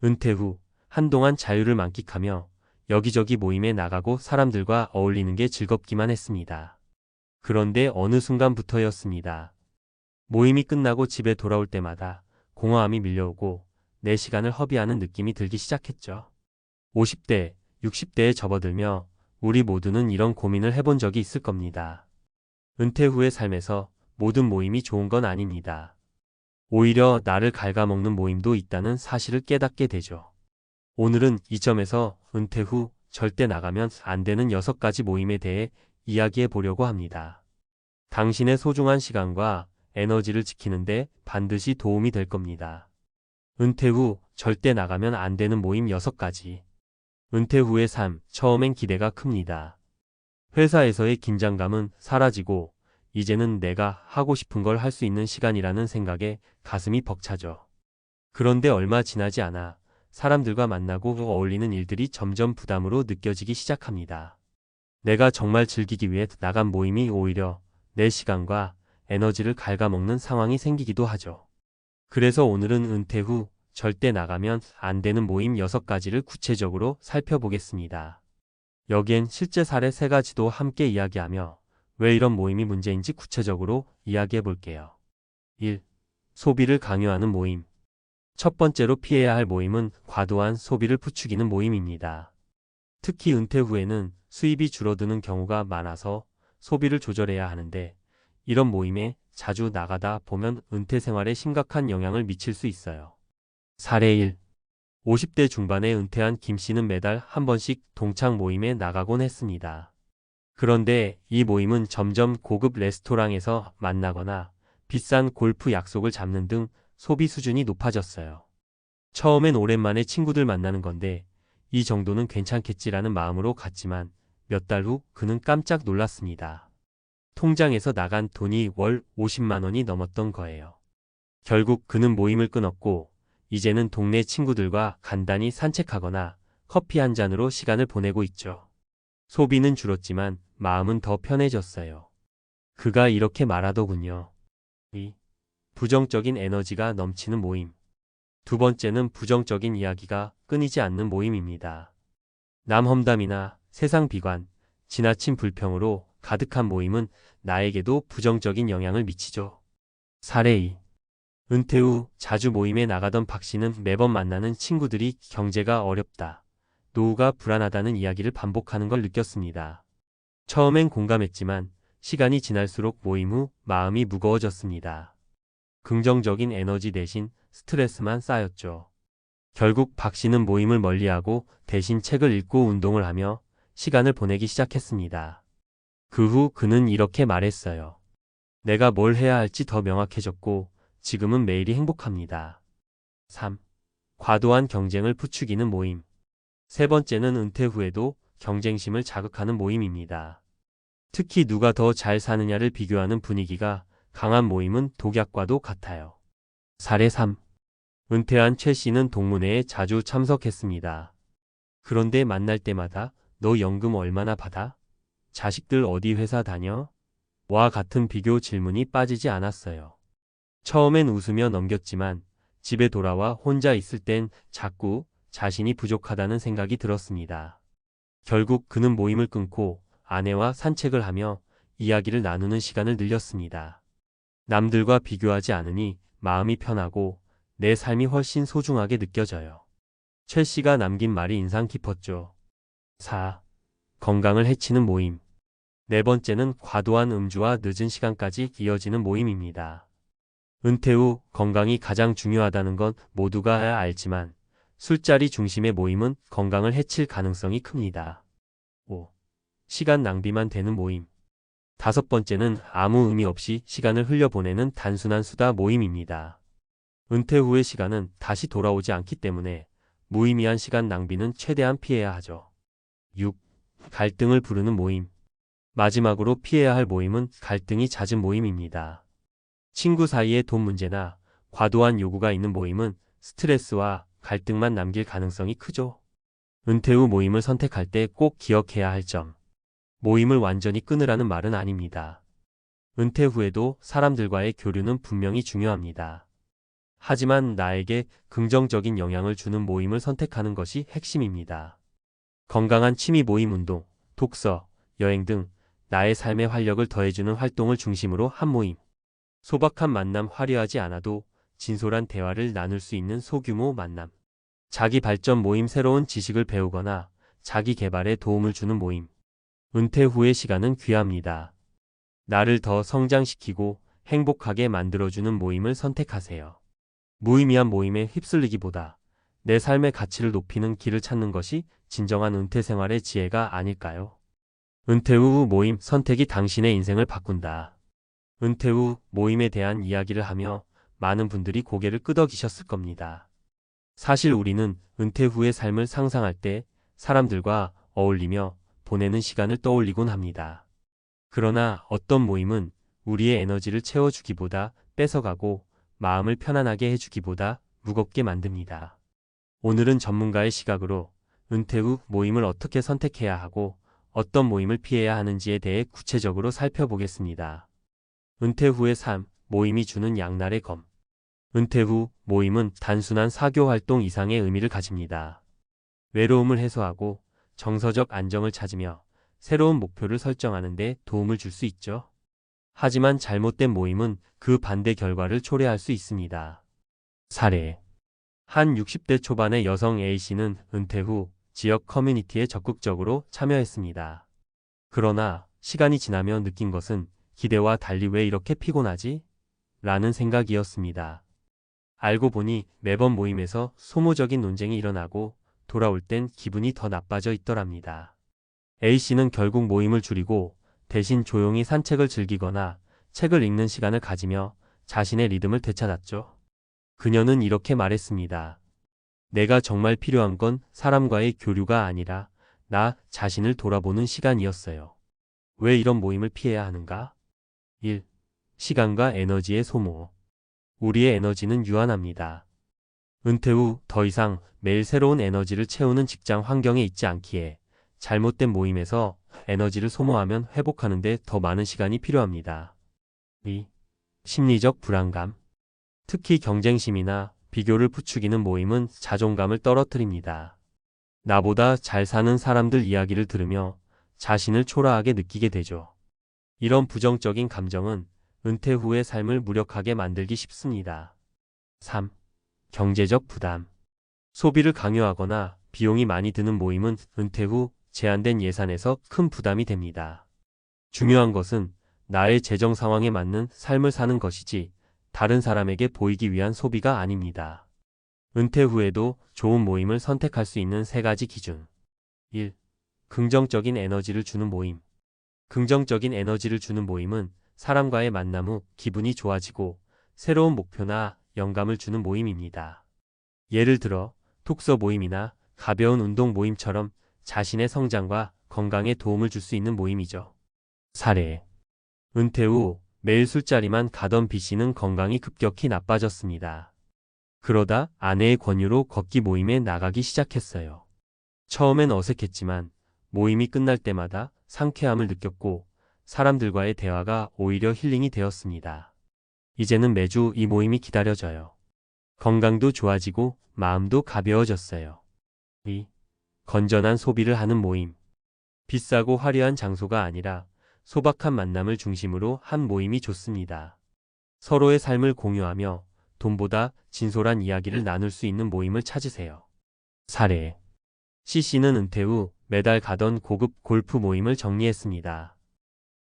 은퇴 후 한동안 자유를 만끽하며 여기저기 모임에 나가고 사람들과 어울리는 게 즐겁기만 했습니다. 그런데 어느 순간부터였습니다. 모임이 끝나고 집에 돌아올 때마다 공허함이 밀려오고 내 시간을 허비하는 느낌이 들기 시작했죠. 50대, 60대에 접어들며 우리 모두는 이런 고민을 해본 적이 있을 겁니다. 은퇴 후의 삶에서 모든 모임이 좋은 건 아닙니다. 오히려 나를 갉아먹는 모임도 있다는 사실을 깨닫게 되죠. 오늘은 이 점에서 은퇴 후 절대 나가면 안 되는 6가지 모임에 대해 이야기해 보려고 합니다. 당신의 소중한 시간과 에너지를 지키는데 반드시 도움이 될 겁니다. 은퇴 후 절대 나가면 안 되는 모임 6가지. 은퇴 후의 삶, 처음엔 기대가 큽니다. 회사에서의 긴장감은 사라지고 이제는 내가 하고 싶은 걸 할 수 있는 시간이라는 생각에 가슴이 벅차죠. 그런데 얼마 지나지 않아 사람들과 만나고 어울리는 일들이 점점 부담으로 느껴지기 시작합니다. 내가 정말 즐기기 위해 나간 모임이 오히려 내 시간과 에너지를 갉아먹는 상황이 생기기도 하죠. 그래서 오늘은 은퇴 후 절대 나가면 안 되는 모임 6가지를 구체적으로 살펴보겠습니다. 여기엔 실제 사례 3가지도 함께 이야기하며 왜 이런 모임이 문제인지 구체적으로 이야기해 볼게요. 1. 소비를 강요하는 모임. 첫 번째로 피해야 할 모임은 과도한 소비를 부추기는 모임입니다. 특히 은퇴 후에는 수입이 줄어드는 경우가 많아서 소비를 조절해야 하는데 이런 모임에 자주 나가다 보면 은퇴 생활에 심각한 영향을 미칠 수 있어요. 사례 1. 50대 중반에 은퇴한 김 씨는 매달 한 번씩 동창 모임에 나가곤 했습니다. 그런데 이 모임은 점점 고급 레스토랑에서 만나거나 비싼 골프 약속을 잡는 등 소비 수준이 높아졌어요. 처음엔 오랜만에 친구들 만나는 건데 이 정도는 괜찮겠지라는 마음으로 갔지만 몇 달 후 그는 깜짝 놀랐습니다. 통장에서 나간 돈이 월 50만 원이 넘었던 거예요. 결국 그는 모임을 끊었고 이제는 동네 친구들과 간단히 산책하거나 커피 한 잔으로 시간을 보내고 있죠. 소비는 줄었지만 마음은 더 편해졌어요. 그가 이렇게 말하더군요. 2. 부정적인 에너지가 넘치는 모임. 두 번째는 부정적인 이야기가 끊이지 않는 모임입니다. 남 험담이나 세상 비관, 지나친 불평으로 가득한 모임은 나에게도 부정적인 영향을 미치죠. 사례 2. 은퇴 후 자주 모임에 나가던 박 씨는 매번 만나는 친구들이 경제가 어렵다, 노후가 불안하다는 이야기를 반복하는 걸 느꼈습니다. 처음엔 공감했지만 시간이 지날수록 모임 후 마음이 무거워졌습니다. 긍정적인 에너지 대신 스트레스만 쌓였죠. 결국 박 씨는 모임을 멀리하고 대신 책을 읽고 운동을 하며 시간을 보내기 시작했습니다. 그 후 그는 이렇게 말했어요. 내가 뭘 해야 할지 더 명확해졌고 지금은 매일이 행복합니다. 3. 과도한 경쟁을 부추기는 모임. 세 번째는 은퇴 후에도 경쟁심을 자극하는 모임입니다. 특히 누가 더 잘 사느냐를 비교하는 분위기가 강한 모임은 독약과도 같아요. 사례 3. 은퇴한 최 씨는 동문회에 자주 참석했습니다. 그런데 만날 때마다 너 연금 얼마나 받아? 자식들 어디 회사 다녀? 와 같은 비교 질문이 빠지지 않았어요. 처음엔 웃으며 넘겼지만 집에 돌아와 혼자 있을 땐 자꾸 자신이 부족하다는 생각이 들었습니다. 결국 그는 모임을 끊고 아내와 산책을 하며 이야기를 나누는 시간을 늘렸습니다. 남들과 비교하지 않으니 마음이 편하고 내 삶이 훨씬 소중하게 느껴져요. 최 씨가 남긴 말이 인상 깊었죠. 4. 건강을 해치는 모임. 네 번째는 과도한 음주와 늦은 시간까지 이어지는 모임입니다. 은퇴 후 건강이 가장 중요하다는 건 모두가 알지만 술자리 중심의 모임은 건강을 해칠 가능성이 큽니다. 5. 시간 낭비만 되는 모임. 다섯 번째는 아무 의미 없이 시간을 흘려보내는 단순한 수다 모임입니다. 은퇴 후의 시간은 다시 돌아오지 않기 때문에 무의미한 시간 낭비는 최대한 피해야 하죠. 6. 갈등을 부르는 모임. 마지막으로 피해야 할 모임은 갈등이 잦은 모임입니다. 친구 사이의 돈 문제나 과도한 요구가 있는 모임은 스트레스와 갈등만 남길 가능성이 크죠. 은퇴 후 모임을 선택할 때 꼭 기억해야 할 점. 모임을 완전히 끊으라는 말은 아닙니다. 은퇴 후에도 사람들과의 교류는 분명히 중요합니다. 하지만 나에게 긍정적인 영향을 주는 모임을 선택하는 것이 핵심입니다. 건강한 취미 모임 운동, 독서, 여행 등 나의 삶에 활력을 더해주는 활동을 중심으로 한 모임. 소박한 만남 화려하지 않아도 진솔한 대화를 나눌 수 있는 소규모 만남. 자기 발전 모임 새로운 지식을 배우거나 자기 개발에 도움을 주는 모임. 은퇴 후의 시간은 귀합니다. 나를 더 성장시키고 행복하게 만들어주는 모임을 선택하세요. 무의미한 모임에 휩쓸리기보다 내 삶의 가치를 높이는 길을 찾는 것이 진정한 은퇴 생활의 지혜가 아닐까요? 은퇴 후 모임 선택이 당신의 인생을 바꾼다. 은퇴 후 모임에 대한 이야기를 하며 많은 분들이 고개를 끄덕이셨을 겁니다. 사실 우리는 은퇴 후의 삶을 상상할 때 사람들과 어울리며 보내는 시간을 떠올리곤 합니다. 그러나 어떤 모임은 우리의 에너지를 채워주기보다 뺏어가고 마음을 편안하게 해주기보다 무겁게 만듭니다. 오늘은 전문가의 시각으로 은퇴 후 모임을 어떻게 선택해야 하고 어떤 모임을 피해야 하는지에 대해 구체적으로 살펴보겠습니다. 은퇴 후의 삶, 모임이 주는 양날의 검. 은퇴 후 모임은 단순한 사교 활동 이상의 의미를 가집니다. 외로움을 해소하고 정서적 안정을 찾으며 새로운 목표를 설정하는 데 도움을 줄 수 있죠. 하지만 잘못된 모임은 그 반대 결과를 초래할 수 있습니다. 사례. 한 60대 초반의 여성 A씨는 은퇴 후 지역 커뮤니티에 적극적으로 참여했습니다. 그러나 시간이 지나며 느낀 것은 기대와 달리 왜 이렇게 피곤하지? 라는 생각이었습니다. 알고 보니 매번 모임에서 소모적인 논쟁이 일어나고 돌아올 땐 기분이 더 나빠져 있더랍니다. A씨는 결국 모임을 줄이고 대신 조용히 산책을 즐기거나 책을 읽는 시간을 가지며 자신의 리듬을 되찾았죠. 그녀는 이렇게 말했습니다. 내가 정말 필요한 건 사람과의 교류가 아니라 나 자신을 돌아보는 시간이었어요. 왜 이런 모임을 피해야 하는가? 1. 시간과 에너지의 소모. 우리의 에너지는 유한합니다. 은퇴 후 더 이상 매일 새로운 에너지를 채우는 직장 환경에 있지 않기에 잘못된 모임에서 에너지를 소모하면 회복하는 데 더 많은 시간이 필요합니다. 2. 심리적 불안감. 특히 경쟁심이나 비교를 부추기는 모임은 자존감을 떨어뜨립니다. 나보다 잘 사는 사람들 이야기를 들으며 자신을 초라하게 느끼게 되죠. 이런 부정적인 감정은 은퇴 후의 삶을 무력하게 만들기 쉽습니다. 3. 경제적 부담. 소비를 강요하거나 비용이 많이 드는 모임은 은퇴 후 제한된 예산에서 큰 부담이 됩니다. 중요한 것은 나의 재정 상황에 맞는 삶을 사는 것이지 다른 사람에게 보이기 위한 소비가 아닙니다. 은퇴 후에도 좋은 모임을 선택할 수 있는 3가지 기준. 1. 긍정적인 에너지를 주는 모임. 긍정적인 에너지를 주는 모임은 사람과의 만남 후 기분이 좋아지고 새로운 목표나 영감을 주는 모임입니다. 예를 들어 독서 모임이나 가벼운 운동 모임처럼 자신의 성장과 건강에 도움을 줄 수 있는 모임이죠. 사례. 은퇴 후 매일 술자리만 가던 B씨는 건강이 급격히 나빠졌습니다. 그러다 아내의 권유로 걷기 모임에 나가기 시작했어요. 처음엔 어색했지만 모임이 끝날 때마다 상쾌함을 느꼈고 사람들과의 대화가 오히려 힐링이 되었습니다. 이제는 매주 이 모임이 기다려져요. 건강도 좋아지고 마음도 가벼워졌어요. 2. 건전한 소비를 하는 모임. 비싸고 화려한 장소가 아니라 소박한 만남을 중심으로 한 모임이 좋습니다. 서로의 삶을 공유하며 돈보다 진솔한 이야기를 나눌 수 있는 모임을 찾으세요. 사례. C씨는 은퇴 후 매달 가던 고급 골프 모임을 정리했습니다.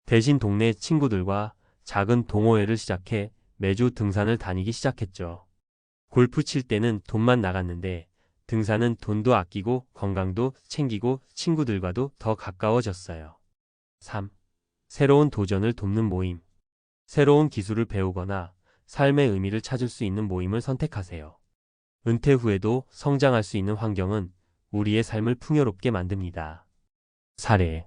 대신 동네 친구들과 작은 동호회를 시작해 매주 등산을 다니기 시작했죠. 골프 칠 때는 돈만 나갔는데 등산은 돈도 아끼고 건강도 챙기고 친구들과도 더 가까워졌어요. 3. 새로운 도전을 돕는 모임. 새로운 기술을 배우거나 삶의 의미를 찾을 수 있는 모임을 선택하세요. 은퇴 후에도 성장할 수 있는 환경은 우리의 삶을 풍요롭게 만듭니다. 사례.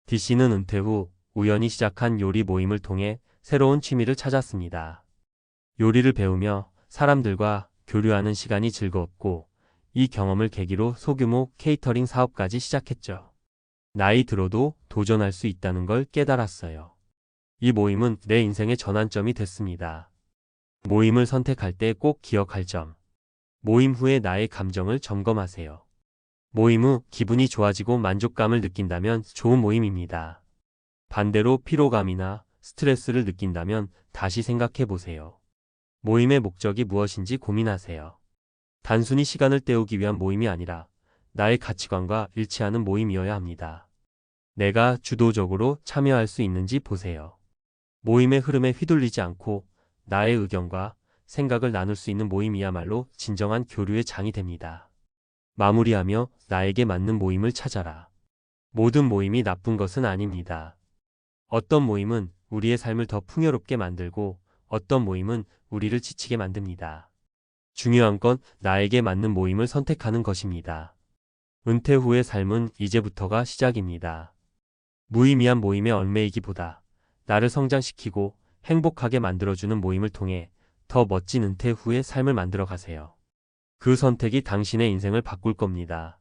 D씨는 은퇴 후 우연히 시작한 요리 모임을 통해 새로운 취미를 찾았습니다. 요리를 배우며 사람들과 교류하는 시간이 즐거웠고 이 경험을 계기로 소규모 케이터링 사업까지 시작했죠. 나이 들어도 도전할 수 있다는 걸 깨달았어요. 이 모임은 내 인생의 전환점이 됐습니다. 모임을 선택할 때 꼭 기억할 점. 모임 후에 나의 감정을 점검하세요. 모임 후 기분이 좋아지고 만족감을 느낀다면 좋은 모임입니다. 반대로 피로감이나 스트레스를 느낀다면 다시 생각해 보세요. 모임의 목적이 무엇인지 고민하세요. 단순히 시간을 때우기 위한 모임이 아니라 나의 가치관과 일치하는 모임이어야 합니다. 내가 주도적으로 참여할 수 있는지 보세요. 모임의 흐름에 휘둘리지 않고 나의 의견과 생각을 나눌 수 있는 모임이야말로 진정한 교류의 장이 됩니다. 마무리하며 나에게 맞는 모임을 찾아라. 모든 모임이 나쁜 것은 아닙니다. 어떤 모임은 우리의 삶을 더 풍요롭게 만들고 어떤 모임은 우리를 지치게 만듭니다. 중요한 건 나에게 맞는 모임을 선택하는 것입니다. 은퇴 후의 삶은 이제부터가 시작입니다. 무의미한 모임에 얽매이기보다 나를 성장시키고 행복하게 만들어주는 모임을 통해 더 멋진 은퇴 후의 삶을 만들어 가세요. 그 선택이 당신의 인생을 바꿀 겁니다.